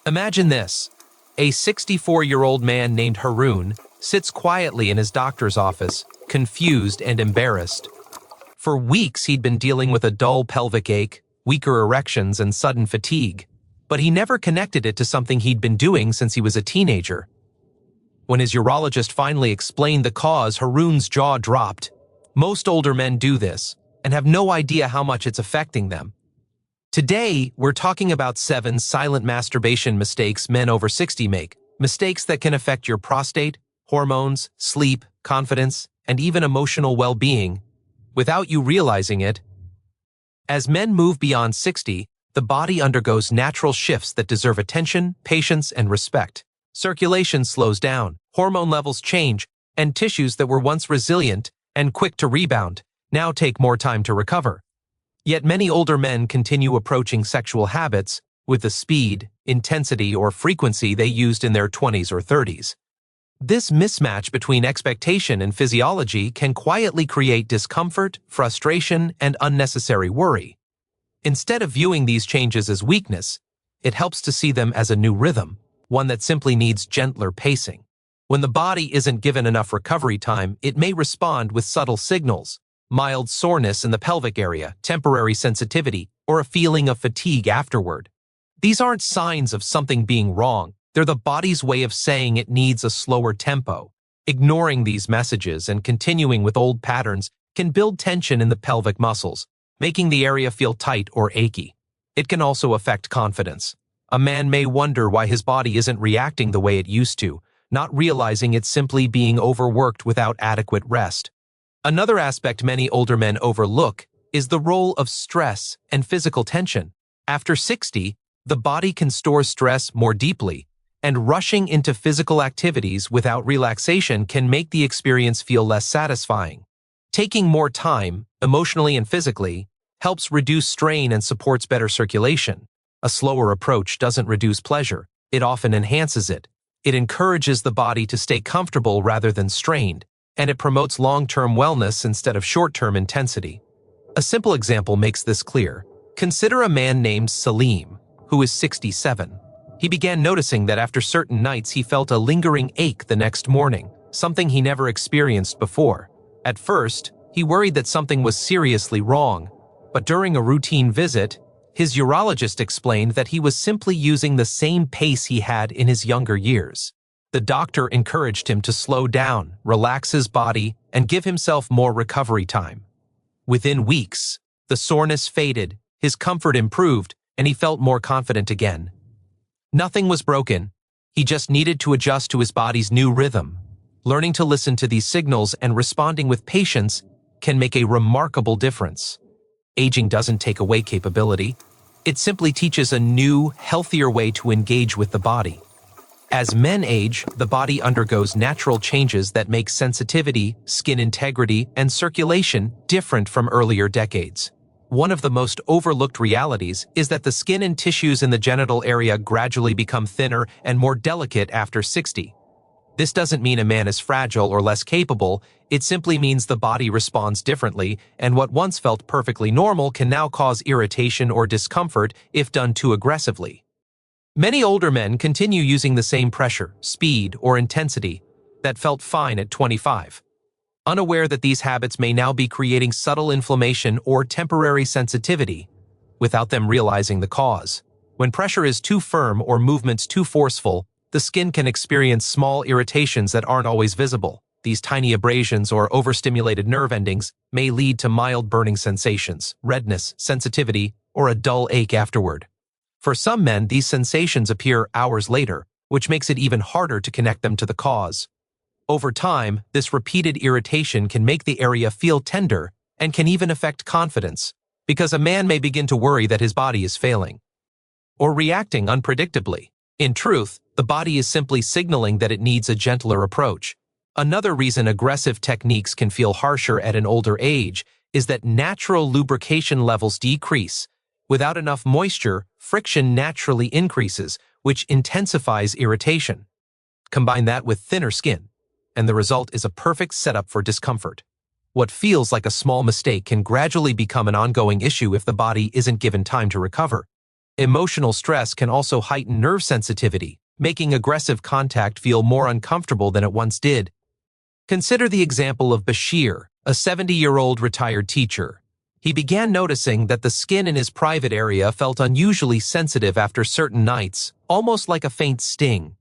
Imagine this. A 64-year-old man named Haroon sits quietly in his doctor's office, confused and embarrassed. For weeks he'd been dealing with a dull pelvic ache, weaker erections, and sudden fatigue, but he never connected it to something he'd been doing since he was a teenager. When his urologist finally explained the cause, Haroon's jaw dropped. Most older men do this, and have no idea how much it's affecting them. Today, we're talking about 7 silent masturbation mistakes men over 60 make, mistakes that can affect your prostate, hormones, sleep, confidence, and even emotional well-being, without you realizing it. As men move beyond 60, the body undergoes natural shifts that deserve attention, patience, and respect. Circulation slows down, hormone levels change, and tissues that were once resilient and quick to rebound now take more time to recover. Yet many older men continue approaching sexual habits with the speed, intensity, or frequency they used in their 20s or 30s. This mismatch between expectation and physiology can quietly create discomfort, frustration, and unnecessary worry. Instead of viewing these changes as weakness, it helps to see them as a new rhythm, one that simply needs gentler pacing. When the body isn't given enough recovery time, it may respond with subtle signals: mild soreness in the pelvic area, temporary sensitivity, or a feeling of fatigue afterward. These aren't signs of something being wrong. They're the body's way of saying it needs a slower tempo. Ignoring these messages and continuing with old patterns can build tension in the pelvic muscles, making the area feel tight or achy. It can also affect confidence. A man may wonder why his body isn't reacting the way it used to, not realizing it's simply being overworked without adequate rest. Another aspect many older men overlook is the role of stress and physical tension. After 60, the body can store stress more deeply, and rushing into physical activities without relaxation can make the experience feel less satisfying. Taking more time, emotionally and physically, helps reduce strain and supports better circulation. A slower approach doesn't reduce pleasure, it often enhances it. It encourages the body to stay comfortable rather than strained, and it promotes long-term wellness instead of short-term intensity. A simple example makes this clear. Consider a man named Salim, who is 67. He began noticing that after certain nights he felt a lingering ache the next morning, something he never experienced before. At first, he worried that something was seriously wrong, but during a routine visit, his urologist explained that he was simply using the same pace he had in his younger years. The doctor encouraged him to slow down, relax his body, and give himself more recovery time. Within weeks, the soreness faded, his comfort improved, and he felt more confident again. Nothing was broken. He just needed to adjust to his body's new rhythm. Learning to listen to these signals and responding with patience can make a remarkable difference. Aging doesn't take away capability. It simply teaches a new, healthier way to engage with the body. As men age, the body undergoes natural changes that make sensitivity, skin integrity, and circulation different from earlier decades. One of the most overlooked realities is that the skin and tissues in the genital area gradually become thinner and more delicate after 60. This doesn't mean a man is fragile or less capable, it simply means the body responds differently, and what once felt perfectly normal can now cause irritation or discomfort if done too aggressively. Many older men continue using the same pressure, speed, or intensity that felt fine at 25, unaware that these habits may now be creating subtle inflammation or temporary sensitivity without them realizing the cause. When pressure is too firm or movements too forceful, the skin can experience small irritations that aren't always visible. These tiny abrasions or overstimulated nerve endings may lead to mild burning sensations, redness, sensitivity, or a dull ache afterward. For some men, these sensations appear hours later, which makes it even harder to connect them to the cause. Over time, this repeated irritation can make the area feel tender and can even affect confidence, because a man may begin to worry that his body is failing or reacting unpredictably. In truth, the body is simply signaling that it needs a gentler approach. Another reason aggressive techniques can feel harsher at an older age is that natural lubrication levels decrease. Without enough moisture, friction naturally increases, which intensifies irritation. Combine that with thinner skin, and the result is a perfect setup for discomfort. What feels like a small mistake can gradually become an ongoing issue if the body isn't given time to recover. Emotional stress can also heighten nerve sensitivity, making aggressive contact feel more uncomfortable than it once did. Consider the example of Bashir, a 70-year-old retired teacher. He began noticing that the skin in his private area felt unusually sensitive after certain nights, almost like a faint sting.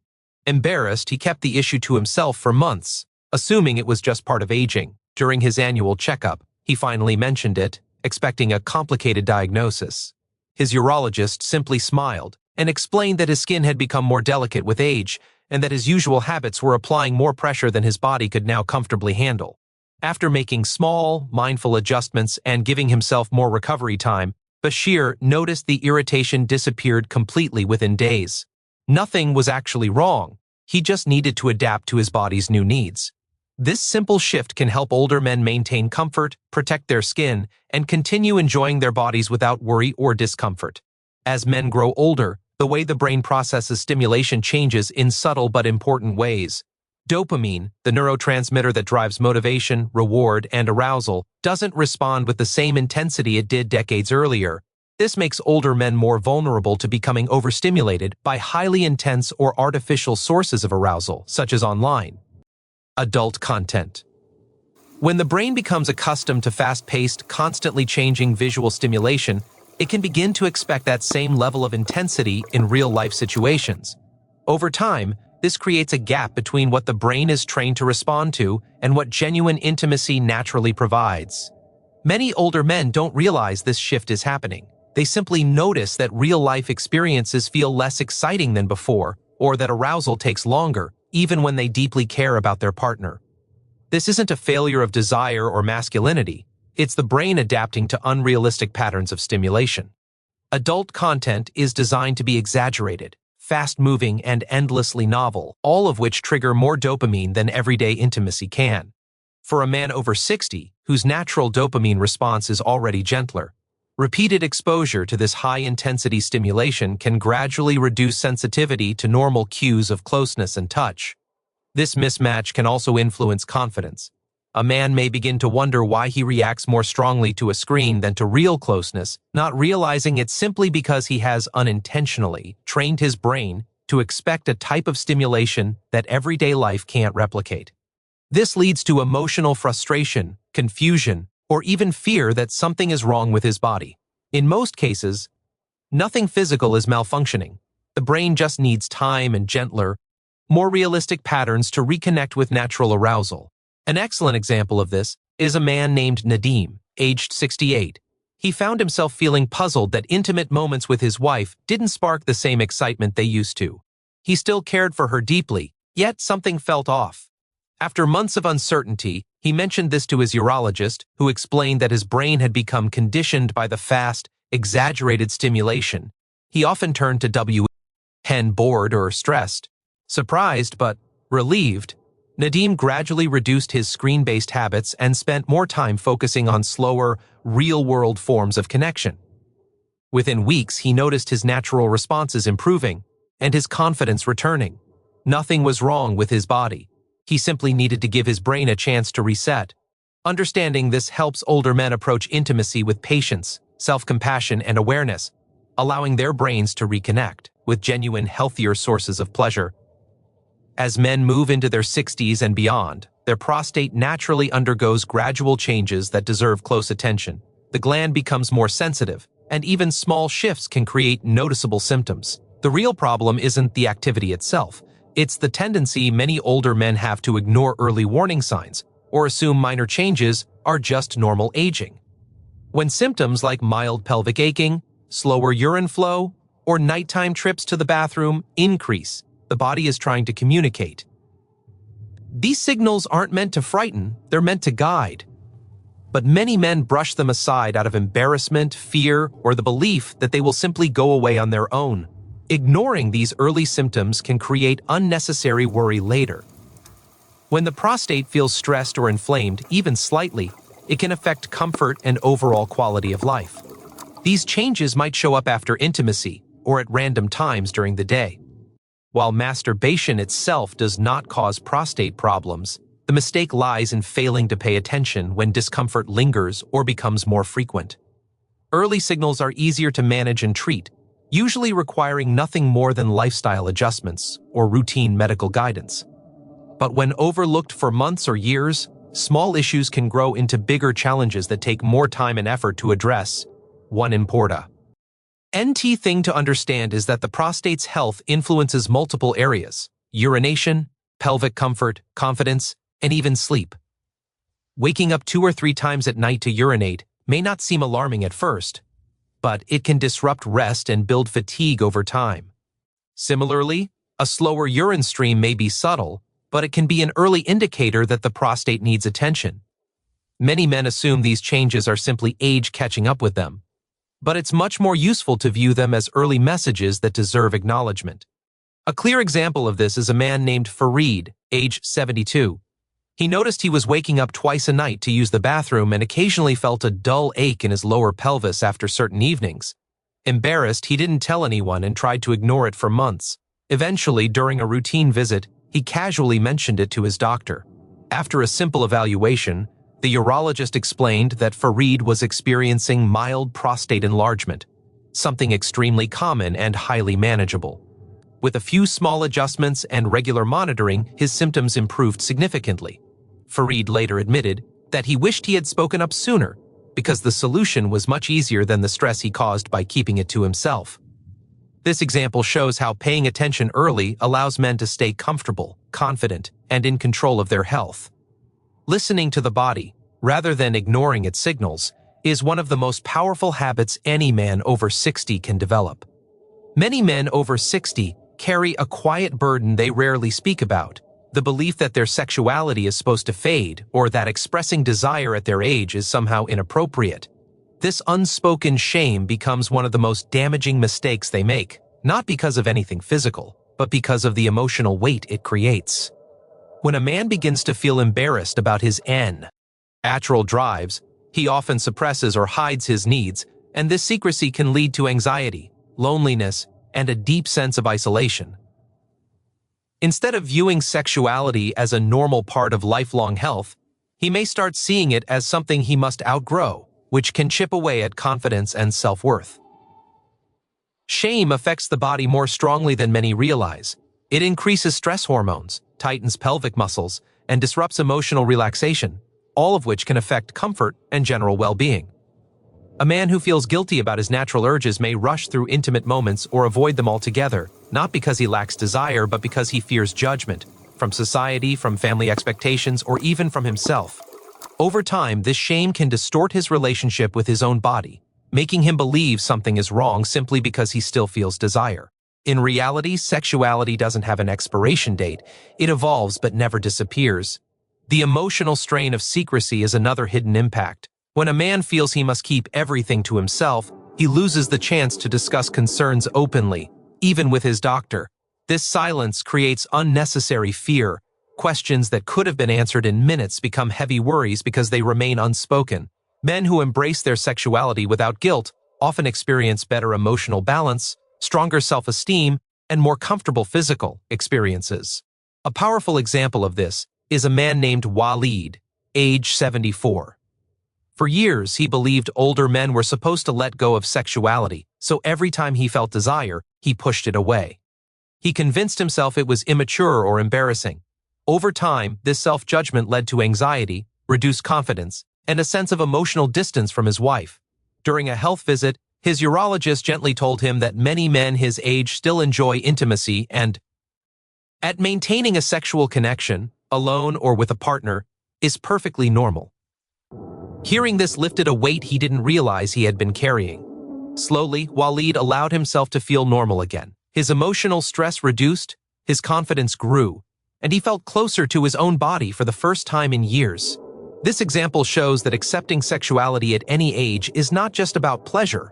Embarrassed, he kept the issue to himself for months, assuming it was just part of aging. During his annual checkup, he finally mentioned it, expecting a complicated diagnosis. His urologist simply smiled and explained that his skin had become more delicate with age and that his usual habits were applying more pressure than his body could now comfortably handle. After making small, mindful adjustments and giving himself more recovery time, Bashir noticed the irritation disappeared completely within days. Nothing was actually wrong. He just needed to adapt to his body's new needs. This simple shift can help older men maintain comfort, protect their skin, and continue enjoying their bodies without worry or discomfort. As men grow older, the way the brain processes stimulation changes in subtle but important ways. Dopamine, the neurotransmitter that drives motivation, reward, and arousal, doesn't respond with the same intensity it did decades earlier. This makes older men more vulnerable to becoming overstimulated by highly intense or artificial sources of arousal, such as online. Adult content. When the brain becomes accustomed to fast-paced, constantly changing visual stimulation, it can begin to expect that same level of intensity in real-life situations. Over time, this creates a gap between what the brain is trained to respond to and what genuine intimacy naturally provides. Many older men don't realize this shift is happening. They simply notice that real-life experiences feel less exciting than before, or that arousal takes longer, even when they deeply care about their partner. This isn't a failure of desire or masculinity. It's the brain adapting to unrealistic patterns of stimulation. Adult content is designed to be exaggerated, fast-moving, and endlessly novel, all of which trigger more dopamine than everyday intimacy can. For a man over 60, whose natural dopamine response is already gentler, repeated exposure to this high-intensity stimulation can gradually reduce sensitivity to normal cues of closeness and touch. This mismatch can also influence confidence. A man may begin to wonder why he reacts more strongly to a screen than to real closeness, not realizing it's simply because he has unintentionally trained his brain to expect a type of stimulation that everyday life can't replicate. This leads to emotional frustration, confusion, or even fear that something is wrong with his body. In most cases, nothing physical is malfunctioning. The brain just needs time and gentler, more realistic patterns to reconnect with natural arousal. An excellent example of this is a man named Nadim, aged 68. He found himself feeling puzzled that intimate moments with his wife didn't spark the same excitement they used to. He still cared for her deeply, yet something felt off. After months of uncertainty, he mentioned this to his urologist, who explained that his brain had become conditioned by the fast, exaggerated stimulation. He often turned to when bored or stressed. Surprised but relieved, Nadim gradually reduced his screen-based habits and spent more time focusing on slower, real-world forms of connection. Within weeks, he noticed his natural responses improving and his confidence returning. Nothing was wrong with his body. He simply needed to give his brain a chance to reset. Understanding this helps older men approach intimacy with patience, self-compassion, and awareness, allowing their brains to reconnect with genuine, healthier sources of pleasure. As men move into their 60s and beyond, their prostate naturally undergoes gradual changes that deserve close attention. The gland becomes more sensitive, and even small shifts can create noticeable symptoms. The real problem isn't the activity itself. It's the tendency many older men have to ignore early warning signs or assume minor changes are just normal aging. When symptoms like mild pelvic aching, slower urine flow, or nighttime trips to the bathroom increase, the body is trying to communicate. These signals aren't meant to frighten, they're meant to guide. But many men brush them aside out of embarrassment, fear, or the belief that they will simply go away on their own. Ignoring these early symptoms can create unnecessary worry later. When the prostate feels stressed or inflamed, even slightly, it can affect comfort and overall quality of life. These changes might show up after intimacy or at random times during the day. While masturbation itself does not cause prostate problems, the mistake lies in failing to pay attention when discomfort lingers or becomes more frequent. Early signals are easier to manage and treat. usually requiring nothing more than lifestyle adjustments or routine medical guidance. But when overlooked for months or years, small issues can grow into bigger challenges that take more time and effort to address. 1. Importa. NT thing to understand is that the prostate's health influences multiple areas: urination, pelvic comfort, confidence, and even sleep. Waking up 2 or 3 times at night to urinate may not seem alarming at first, but it can disrupt rest and build fatigue over time. Similarly, a slower urine stream may be subtle, but it can be an early indicator that the prostate needs attention. Many men assume these changes are simply age catching up with them, but it's much more useful to view them as early messages that deserve acknowledgement. A clear example of this is a man named Farid, age 72. He noticed he was waking up twice a night to use the bathroom and occasionally felt a dull ache in his lower pelvis after certain evenings. Embarrassed, he didn't tell anyone and tried to ignore it for months. Eventually, during a routine visit, he casually mentioned it to his doctor. After a simple evaluation, the urologist explained that Farid was experiencing mild prostate enlargement, something extremely common and highly manageable. With a few small adjustments and regular monitoring, his symptoms improved significantly. Farid later admitted that he wished he had spoken up sooner because the solution was much easier than the stress he caused by keeping it to himself. This example shows how paying attention early allows men to stay comfortable, confident, and in control of their health. Listening to the body, rather than ignoring its signals, is one of the most powerful habits any man over 60 can develop. Many men over 60 carry a quiet burden they rarely speak about: the belief that their sexuality is supposed to fade or that expressing desire at their age is somehow inappropriate. This unspoken shame becomes one of the most damaging mistakes they make, not because of anything physical, but because of the emotional weight it creates. When a man begins to feel embarrassed about his natural drives, he often suppresses or hides his needs, and this secrecy can lead to anxiety, loneliness, and a deep sense of isolation. Instead of viewing sexuality as a normal part of lifelong health, he may start seeing it as something he must outgrow, which can chip away at confidence and self-worth. Shame affects the body more strongly than many realize. It increases stress hormones, tightens pelvic muscles, and disrupts emotional relaxation, all of which can affect comfort and general well-being. A man who feels guilty about his natural urges may rush through intimate moments or avoid them altogether, not because he lacks desire, but because he fears judgment from society, from family expectations, or even from himself. Over time, this shame can distort his relationship with his own body, making him believe something is wrong simply because he still feels desire. In reality, sexuality doesn't have an expiration date. It evolves but never disappears. The emotional strain of secrecy is another hidden impact. When a man feels he must keep everything to himself, he loses the chance to discuss concerns openly, even with his doctor. This silence creates unnecessary fear. Questions that could have been answered in minutes become heavy worries because they remain unspoken. Men who embrace their sexuality without guilt often experience better emotional balance, stronger self-esteem, and more comfortable physical experiences. A powerful example of this is a man named Walid, age 74. For years, he believed older men were supposed to let go of sexuality, so every time he felt desire, he pushed it away. He convinced himself it was immature or embarrassing. Over time, this self-judgment led to anxiety, reduced confidence, and a sense of emotional distance from his wife. During a health visit, his urologist gently told him that many men his age still enjoy intimacy and at maintaining a sexual connection, alone or with a partner, is perfectly normal. Hearing this lifted a weight he didn't realize he had been carrying. Slowly, Walid allowed himself to feel normal again. His emotional stress reduced, his confidence grew, and he felt closer to his own body for the first time in years. This example shows that accepting sexuality at any age is not just about pleasure.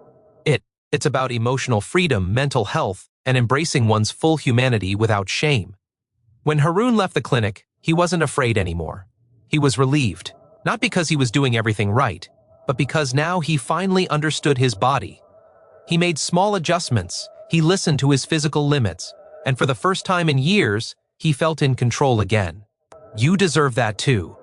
It's about emotional freedom, mental health, and embracing one's full humanity without shame. When Haroon left the clinic, he wasn't afraid anymore. He was relieved, not because he was doing everything right, but because now he finally understood his body. He made small adjustments, he listened to his physical limits, and for the first time in years, he felt in control again. You deserve that too.